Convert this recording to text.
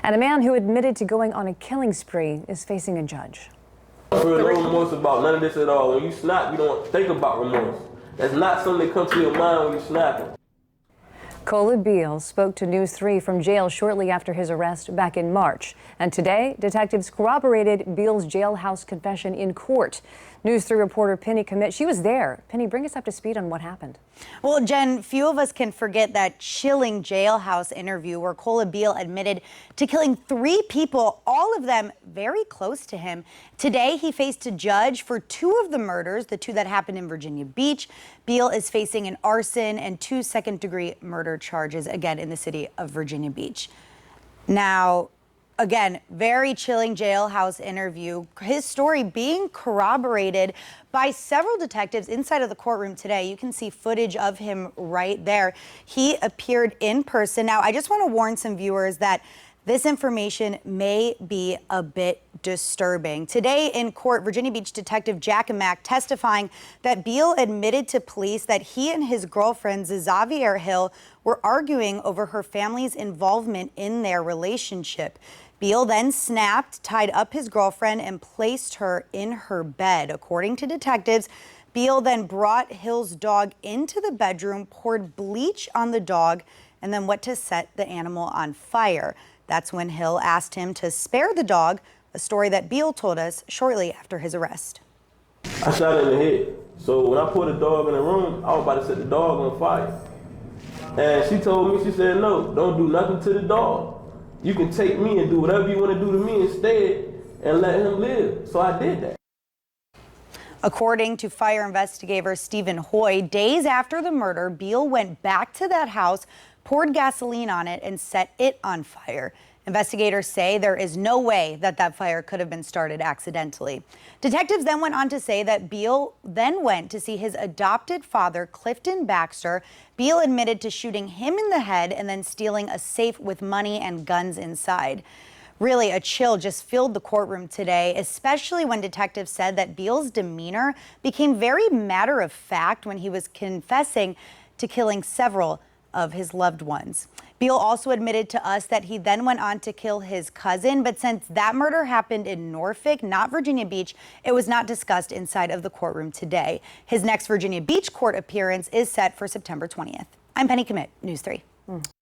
And a man who admitted to going on a killing spree is facing a judge. I feel no remorse about none of this at all. When you snap, you don't think about remorse. That's not something that comes to your mind when you're snapping. Cola Beal spoke to News 3 from jail shortly after his arrest back in March. And today, detectives corroborated Beal's jailhouse confession in court. News 3 reporter Penny Commit, she was there. Penny, bring us up to speed on what happened. Well, Jen, few of us can forget that chilling jailhouse interview where Cola Beal admitted to killing 3 people, all of them very close to him. Today, he faced a judge for 2 of the murders, the 2 that happened in Virginia Beach. Beal is facing an arson and 2 second-degree murder charges, again, in the city of Virginia Beach. Now, again, very chilling jailhouse interview. His story being corroborated by several detectives inside of the courtroom today. You can see footage of him right there. He appeared in person. Now, I just want to warn some viewers that this information may be a bit disturbing. Today in court, Virginia Beach Detective Jack Mack testifying that Beal admitted to police that he and his girlfriend, Xavier Hill, were arguing over her family's involvement in their relationship. Beal then snapped, tied up his girlfriend, and placed her in her bed. According to detectives, Beal then brought Hill's dog into the bedroom, poured bleach on the dog, and then went to set the animal on fire. That's when Hill asked him to spare the dog, a story that Beal told us shortly after his arrest. I shot her in the head. So when I put the dog in the room, I was about to set the dog on fire. And she told me, she said, no, don't do nothing to the dog. You can take me and do whatever you want to do to me instead and let him live. So I did that. According to fire investigator Stephen Hoy, days after the murder, Beal went back to that house, poured gasoline on it, and set it on fire. Investigators say there is no way that that fire could have been started accidentally. Detectives then went on to say that Beal then went to see his adopted father, Clifton Baxter. Beal admitted to shooting him in the head and then stealing a safe with money and guns inside. Really, a chill just filled the courtroom today, especially when detectives said that Beal's demeanor became very matter-of-fact when he was confessing to killing several of his loved ones. Beal also admitted to us that he then went on to kill his cousin, but since that murder happened in Norfolk, not Virginia Beach, it was not discussed inside of the courtroom today. His next Virginia Beach court appearance is set for September 20th. I'm Penny Commit, News 3.